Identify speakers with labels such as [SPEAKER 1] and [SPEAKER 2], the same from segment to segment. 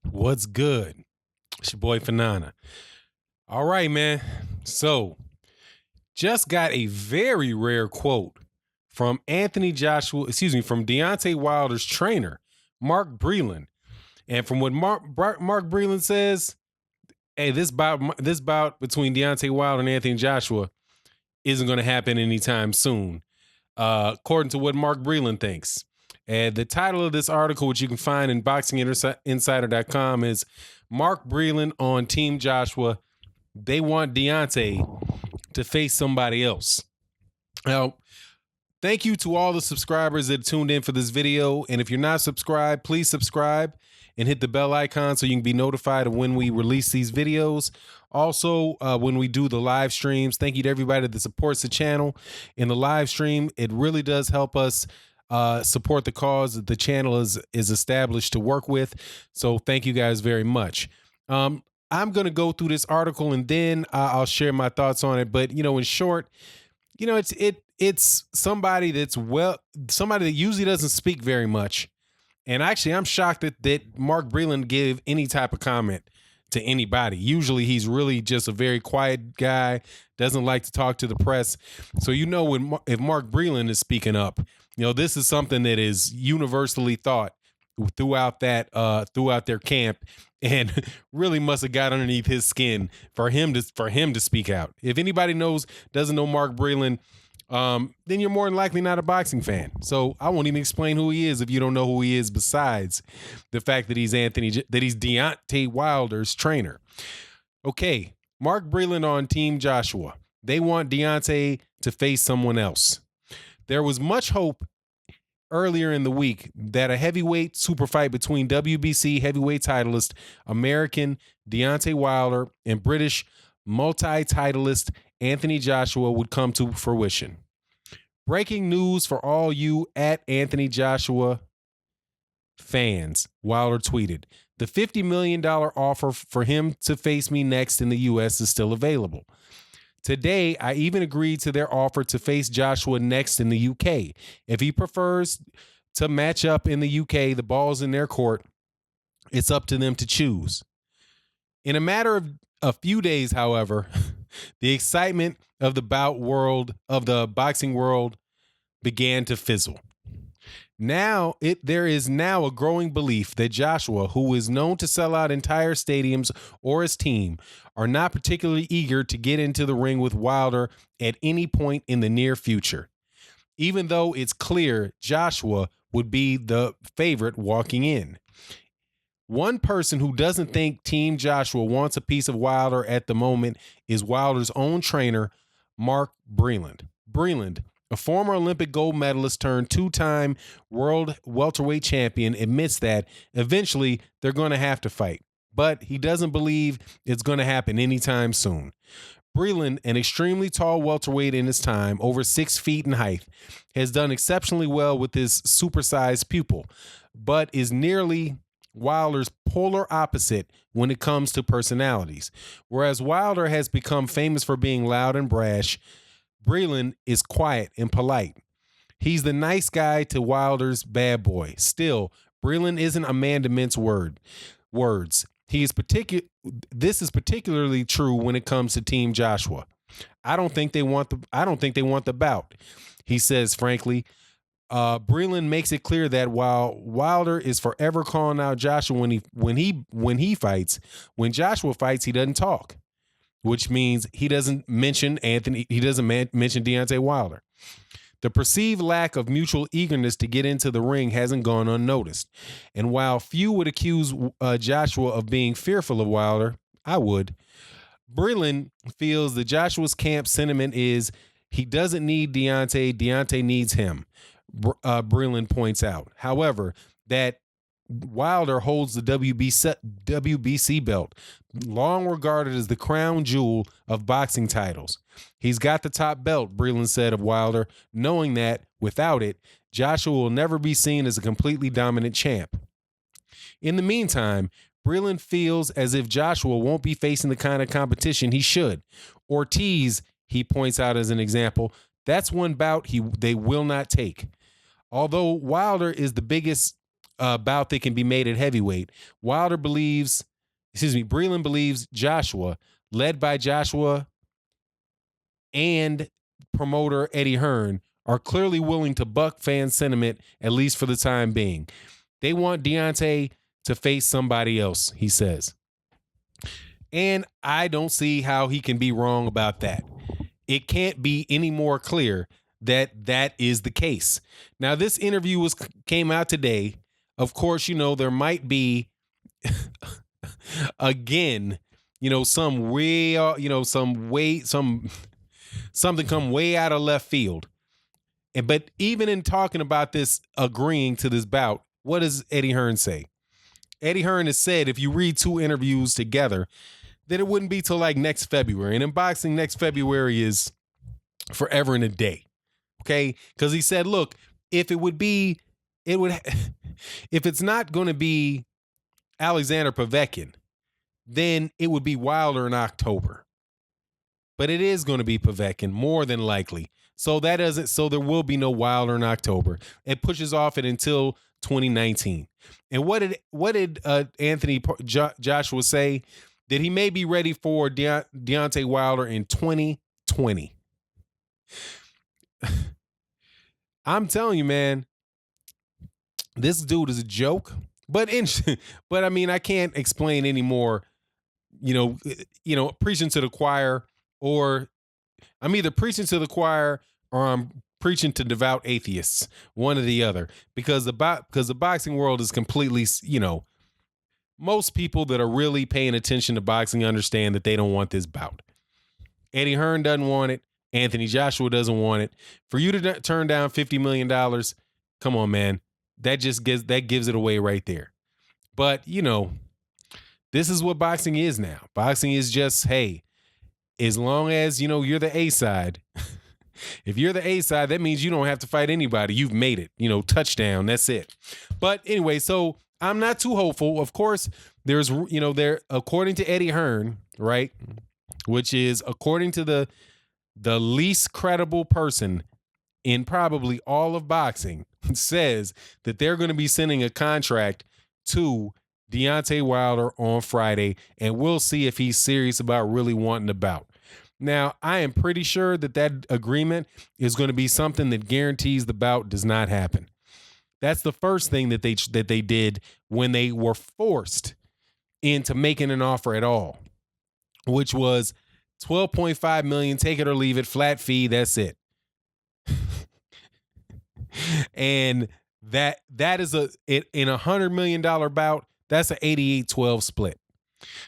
[SPEAKER 1] What's good? It's your boy Fanana. All right, man. So, just got a very rare quote from from Deontay Wilder's trainer, Mark Breland. And from what Mark Breland says, hey, this bout between Deontay Wilder and Anthony Joshua isn't going to happen anytime soon, according to what Mark Breland thinks. And the title of this article, which you can find in boxinginsider.com, is Mark Breland on Team Joshua. They want Deontay to face somebody else. Now, thank you to all the subscribers that tuned in for this video. And if you're not subscribed, please subscribe and hit the bell icon so you can be notified of when we release these videos. Also, when we do the live streams, thank you to everybody that supports the channel in the live stream. It really does help us support the cause that the channel is established to work with. So thank you guys very much. I'm going to go through this article and then I'll share my thoughts on it. But, in short, it's somebody somebody that usually doesn't speak very much. And actually, I'm shocked that Mark Breland gave any type of comment to anybody. Usually he's really just a very quiet guy, doesn't like to talk to the press. So, if Mark Breland is speaking up, this is something that is universally thought throughout their camp, and really must have got underneath his skin for him to speak out. If anybody doesn't know Mark Breland, then you're more than likely not a boxing fan. So I won't even explain who he is if you don't know who he is, besides the fact that he's Deontay Wilder's trainer. Okay, Mark Breland on Team Joshua. They want Deontay to face someone else. There was much hope earlier in the week that a heavyweight super fight between WBC heavyweight titleist American Deontay Wilder and British multi-titleist Anthony Joshua would come to fruition. Breaking news for all you at Anthony Joshua fans, Wilder tweeted. The $50 million offer for him to face me next in the U.S. is still available. Today, I even agreed to their offer to face Joshua next in the UK. If he prefers to match up in the UK, the ball's in their court. It's up to them to choose. In a matter of a few days, however, the excitement of the boxing world began to fizzle. There is now a growing belief that Joshua, who is known to sell out entire stadiums, or his team, are not particularly eager to get into the ring with Wilder at any point in the near future, even though it's clear Joshua would be the favorite walking in. One person who doesn't think Team Joshua wants a piece of Wilder at the moment is Wilder's own trainer, Mark Breland. Breland, a former Olympic gold medalist turned two-time world welterweight champion, admits that eventually they're going to have to fight, but he doesn't believe it's going to happen anytime soon. Breland, an extremely tall welterweight in his time, over 6 feet in height, has done exceptionally well with his supersized pupil, but is nearly Wilder's polar opposite when it comes to personalities. Whereas Wilder has become famous for being loud and brash, Breland is quiet and polite. He's the nice guy to Wilder's bad boy. Still, Breland isn't a man to mince words. This is particularly true when it comes to Team Joshua. I don't think they want the bout. He says frankly. Breland makes it clear that while Wilder is forever calling out Joshua when he fights, when Joshua fights, he doesn't talk, which means he doesn't mention mention Deontay Wilder. The perceived lack of mutual eagerness to get into the ring hasn't gone unnoticed. And while few would accuse Joshua of being fearful of Wilder, I would. Breland feels that Joshua's camp sentiment is he doesn't need Deontay, Deontay needs him. Breland points out, however, that Wilder holds the WBC belt, long regarded as the crown jewel of boxing titles. He's got the top belt, Breland said of Wilder, knowing that, without it, Joshua will never be seen as a completely dominant champ. In the meantime, Breland feels as if Joshua won't be facing the kind of competition he should. Ortiz, he points out as an example, that's one bout they will not take. Although Wilder is the biggest bout that can be made at heavyweight. Breland believes Joshua, led by Joshua and promoter Eddie Hearn, are clearly willing to buck fan sentiment, at least for the time being. They want Deontay to face somebody else, he says. And I don't see how he can be wrong about that. It can't be any more clear that that is the case. Now, this interview came out today. Of course, there might be, again, something come way out of left field. But even in talking about this, agreeing to this bout, what does Eddie Hearn say? Eddie Hearn has said, if you read two interviews together, that it wouldn't be till like next February. And in boxing, next February is forever and a day. Okay? Because he said, look, if it's not going to be Alexander Povetkin, then it would be Wilder in October. But it is going to be Povetkin, more than likely. So there will be no Wilder in October. It pushes off it until 2019. And what did Anthony Joshua say? That he may be ready for Deontay Wilder in 2020. I'm telling you, man, this dude is a joke. But I mean, I can't explain anymore. Preaching to the choir, or I'm either preaching to the choir or I'm preaching to devout atheists, one or the other, because the boxing world is completely, most people that are really paying attention to boxing understand that they don't want this bout. Eddie Hearn doesn't want it. Anthony Joshua doesn't want it. For you to turn down $50 million, come on, man. That gives it away right there. But, this is what boxing is now. Boxing is just, hey, as long as, you're the A side. If you're the A side, that means you don't have to fight anybody. You've made it, touchdown. That's it. But anyway, so I'm not too hopeful. Of course, there's, according to Eddie Hearn, right, which is according to the least credible person in probably all of boxing, says that they're going to be sending a contract to Deontay Wilder on Friday, and we'll see if he's serious about really wanting the bout. Now, I am pretty sure that agreement is going to be something that guarantees the bout does not happen. That's the first thing that they did when they were forced into making an offer at all, which was $12.5 million, take it or leave it, flat fee, that's it. And that is in $100 million bout, that's an 88-12 split.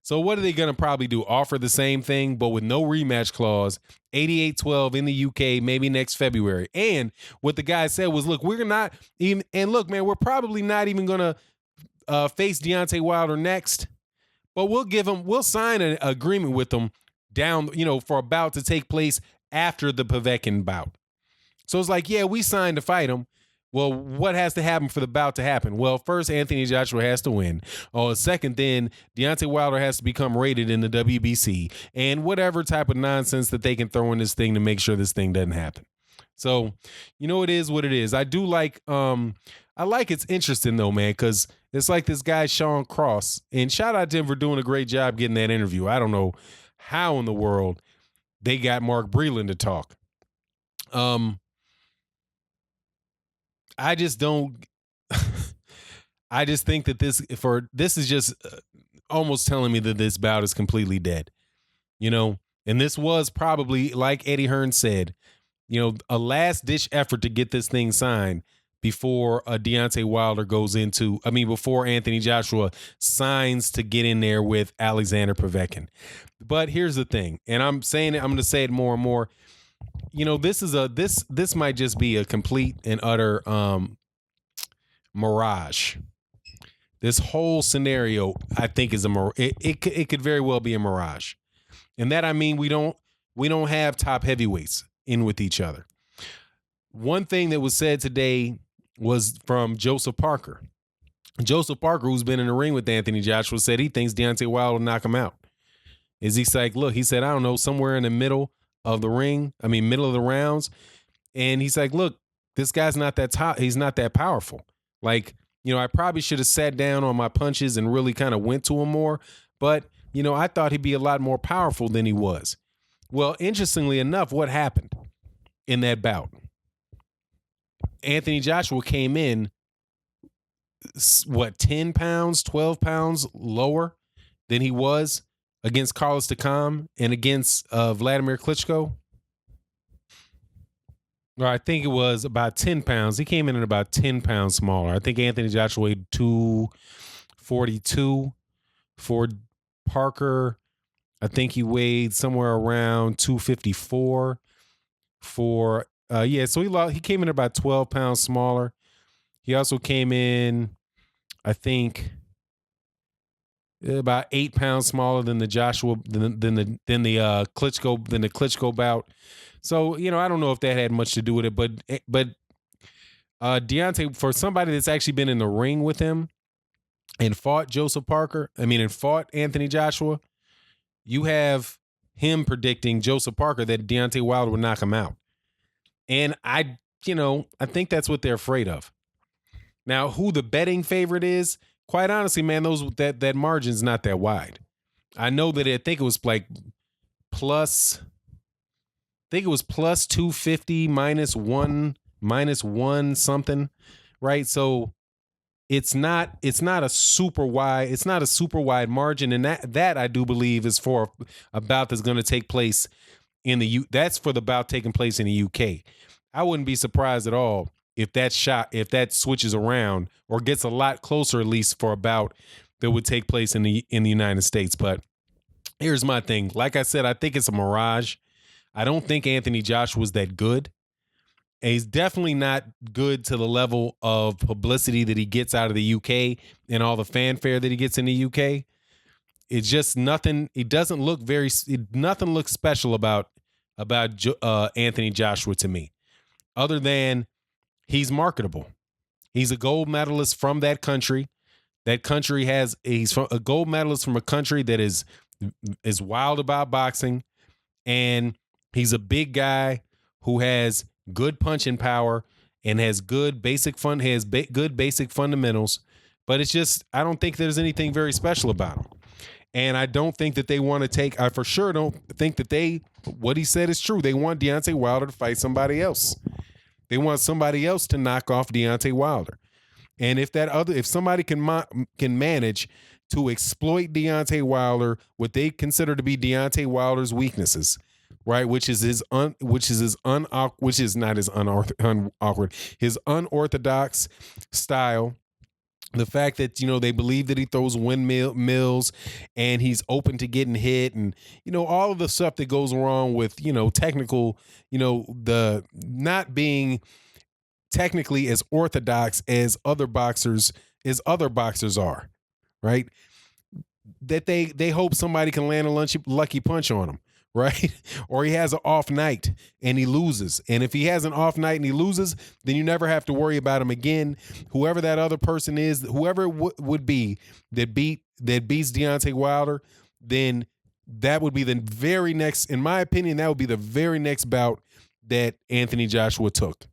[SPEAKER 1] So what are they going to probably do? Offer the same thing, but with no rematch clause, 88-12 in the UK, maybe next February. And what the guy said was, look, we're not even, and look, man, we're probably not even going to face Deontay Wilder next, but we'll sign an agreement with them down, for a bout to take place after the Povetkin bout. So it's like, yeah, we signed to fight him. Well, what has to happen for the bout to happen? Well, first, Anthony Joshua has to win. Second, then Deontay Wilder has to become rated in the WBC, and whatever type of nonsense that they can throw in this thing to make sure this thing doesn't happen. So, it is what it is. I do like, it's interesting though, man, because it's like this guy, Sean Cross, and shout out to him for doing a great job getting that interview. I don't know how in the world they got Mark Breland to talk. I just don't. I just think that this is just almost telling me that this bout is completely dead, and this was probably, like Eddie Hearn said, a last ditch effort to get this thing signed before Deontay Wilder before Anthony Joshua signs to get in there with Alexander Povetkin. But here's the thing, and I'm saying it, I'm going to say it more and more. This might just be a complete and utter mirage. This whole scenario, I think, is it could very well be a mirage. And that, I mean, we don't have top heavyweights in with each other. One thing that was said today was from Joseph Parker. Joseph Parker, who's been in the ring with Anthony Joshua, said he thinks Deontay Wilder will knock him out. He's like, look, he said, I don't know, somewhere in the middle of the ring, middle of the rounds. And he's like, look, this guy's not that top. He's not that powerful. Like, I probably should have sat down on my punches and really kind of went to him more. But, I thought he'd be a lot more powerful than he was. Well, interestingly enough, what happened in that bout? Anthony Joshua came in, 10 pounds, 12 pounds lower than he was against Carlos Takam and against Vladimir Klitschko. Or I think it was about 10 pounds. He came in at about 10 pounds smaller. I think Anthony Joshua weighed 242. For Parker, I think he weighed somewhere around 254. So he came in about 12 pounds smaller. He also came in, I think, about 8 pounds smaller than the Klitschko bout. So, I don't know if that had much to do with it, but Deontay, for somebody that's actually been in the ring with him and fought and fought Anthony Joshua, you have him predicting Joseph Parker that Deontay Wilder would knock him out. And I think that's what they're afraid of. Now, who the betting favorite is, quite honestly, man, that margin's not that wide. I know that I think it was like plus 250 minus one something, right? So it's not a super wide margin, and that I do believe is for a bout that's going to take place that's for the bout taking place in the UK. I wouldn't be surprised at all if that switches around or gets a lot closer, at least for a bout that would take place in the United States. But here's my thing. Like I said, I think it's a mirage. I don't think Anthony Joshua's that good. And he's definitely not good to the level of publicity that he gets out of the UK and all the fanfare that he gets in the UK. It's just nothing. It doesn't look nothing looks special about Anthony Joshua to me, other than he's marketable. He's a gold medalist from that country. He's a gold medalist from a country that is wild about boxing, and he's a big guy who has good punching power and has good basic fundamentals. But it's just, I don't think there's anything very special about him. And I don't think that they want to I for sure don't think that what he said is true. They want Deontay Wilder to fight somebody else. They want somebody else to knock off Deontay Wilder. And if somebody can manage to exploit Deontay Wilder, what they consider to be Deontay Wilder's weaknesses, right? Which is his unorthodox style. The fact that, they believe that he throws windmills and he's open to getting hit, and, all of the stuff that goes wrong with, technical, the not being technically as orthodox as other boxers are, right? That they hope somebody can land a lucky punch on him, right? Or he has an off night and he loses. And if he has an off night and he loses, then you never have to worry about him again. Whoever that other person is, whoever would be that beats Deontay Wilder, then that would be the very next, in my opinion, that would be the very next bout that Anthony Joshua took.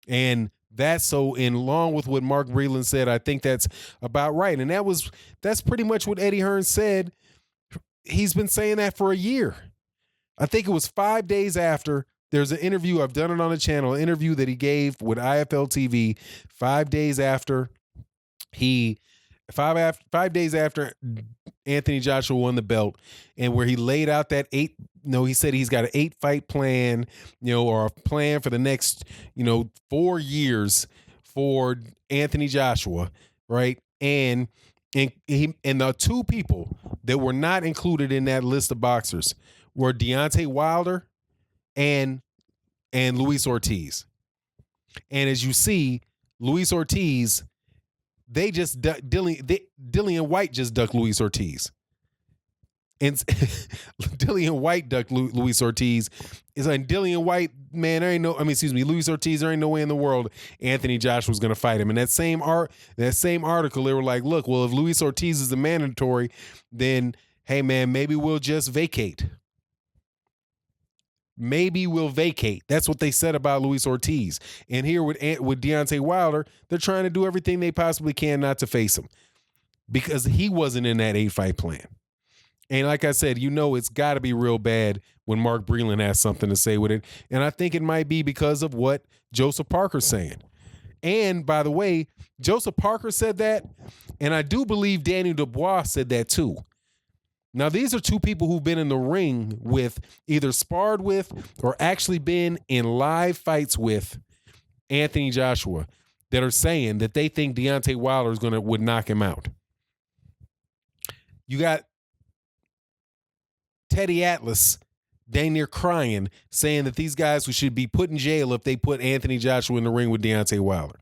[SPEAKER 1] And that's so, in along with what Mark Breland said, I think that's about right. And that's pretty much what Eddie Hearn said. He's been saying that for a year. I think it was 5 days after. There's an interview, I've done it on the channel, an interview that he gave with IFL TV 5 days after 5 days after Anthony Joshua won the belt, and where he laid out that he said he's got an 8-fight plan, or a plan for the next, 4 years for Anthony Joshua, right? And the two people that were not included in that list of boxers were Deontay Wilder and Luis Ortiz. And as you see, Luis Ortiz, Dillian White just ducked Luis Ortiz. And Dillian White ducked Luis Ortiz. It's like, Dillian White, man, Luis Ortiz, there ain't no way in the world Anthony Joshua's going to fight him. And that same article, they were like, look, well, if Luis Ortiz is the mandatory, then, hey, man, maybe we'll just vacate. maybe we'll vacate. That's what they said about Luis Ortiz. And here with Deontay Wilder, they're trying to do everything they possibly can not to face him because he wasn't in that 8-fight plan. And like I said, it's got to be real bad when Mark Breland has something to say with it. And I think it might be because of what Joseph Parker's saying. And by the way, Joseph Parker said that, and I do believe Daniel Dubois said that too. Now, these are two people who've been in the ring with, either sparred with or actually been in live fights with Anthony Joshua, that are saying that they think Deontay Wilder would knock him out. You got Teddy Atlas dang near crying, saying that these guys who should be put in jail if they put Anthony Joshua in the ring with Deontay Wilder.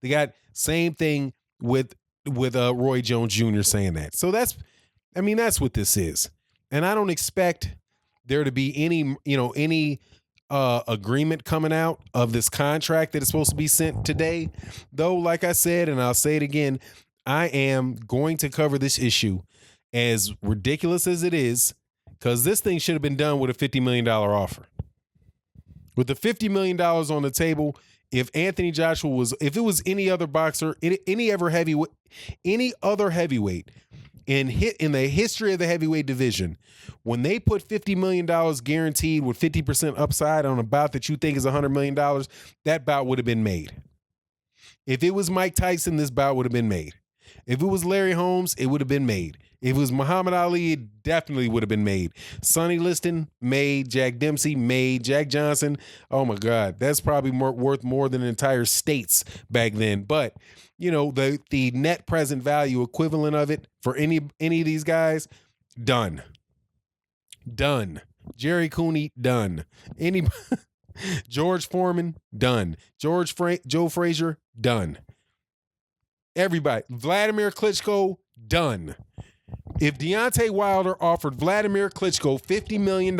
[SPEAKER 1] They got same thing with Roy Jones Jr. saying that. So that's what this is. And I don't expect there to be any agreement coming out of this contract that is supposed to be sent today. Though, like I said, and I'll say it again, I am going to cover this issue, as ridiculous as it is, because this thing should have been done with a $50 million offer. With the $50 million on the table, if Anthony Joshua if it was any other boxer, any other heavyweight in the history of the heavyweight division, when they put $50 million guaranteed with 50% upside on a bout that you think is $100 million, that bout would have been made. If it was Mike Tyson, this bout would have been made. If it was Larry Holmes, it would have been made. If it was Muhammad Ali, it definitely would have been made. Sonny Liston, made. Jack Dempsey, made. Jack Johnson, oh my God, that's probably worth more than entire states back then. But, the net present value equivalent of it for any of these guys, done. Jerry Cooney, done. George Foreman, done. Joe Frazier, done. Everybody. Vladimir Klitschko, done. If Deontay Wilder offered Vladimir Klitschko $50 million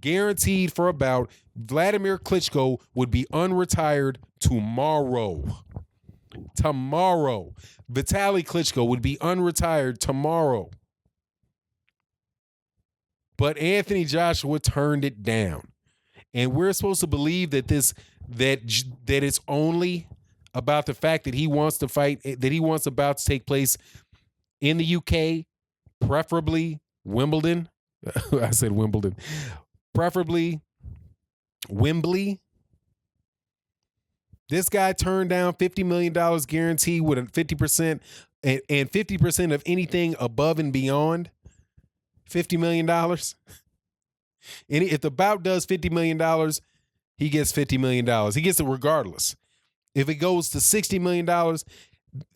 [SPEAKER 1] guaranteed for a bout, Vladimir Klitschko would be unretired tomorrow. Vitaly Klitschko would be unretired tomorrow. But Anthony Joshua turned it down. And we're supposed to believe that it's only about the fact that he wants to fight, that he wants a bout to take place in the UK, preferably Wimbledon. I said Wimbledon. Preferably Wembley. This guy turned down $50 million guarantee with a 50% and 50% of anything above and beyond $50 million. And if the bout does $50 million, he gets $50 million. He gets it regardless. If it goes to $60 million,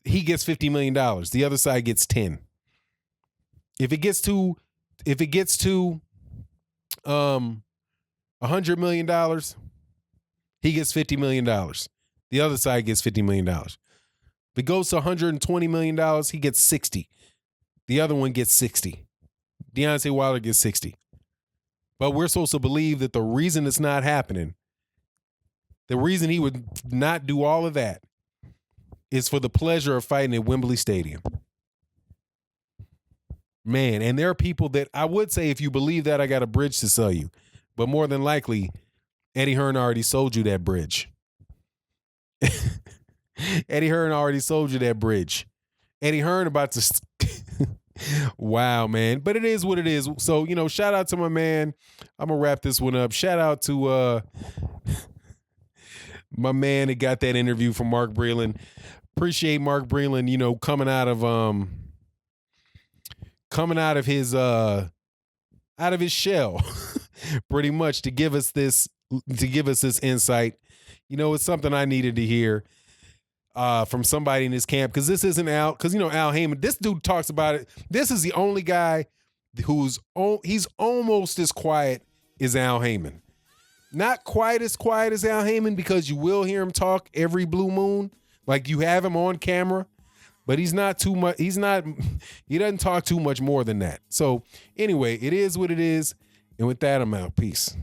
[SPEAKER 1] he gets $50 million. The other side gets 10. If it gets to $100 million, he gets $50 million. The other side gets $50 million. If it goes to $120 million, he gets 60. The other one gets 60. Deontay Wilder gets 60. But we're supposed to believe that the reason it's not happening, the reason he would not do all of that, is for the pleasure of fighting at Wembley Stadium. Man, and there are people that I would say, if you believe that, I got a bridge to sell you. But more than likely, Eddie Hearn already sold you that bridge. Eddie Hearn already sold you that bridge. Eddie Hearn about to... Wow, man. But it is what it is. So, shout out to my man. I'm going to wrap this one up. Shout out to my man that got that interview from Mark Breland. Appreciate Mark Breland, coming out of his shell pretty much to give us this insight. It's something I needed to hear from somebody in his camp, because this isn't Al, because Al Heyman, this dude talks about it. This is the only guy he's almost as quiet as Al Heyman. Not quite as quiet as Al Heyman, because you will hear him talk every blue moon, like you have him on camera, but he's not too much. He doesn't talk too much more than that. So anyway, it is what it is. And with that, I'm out. Peace.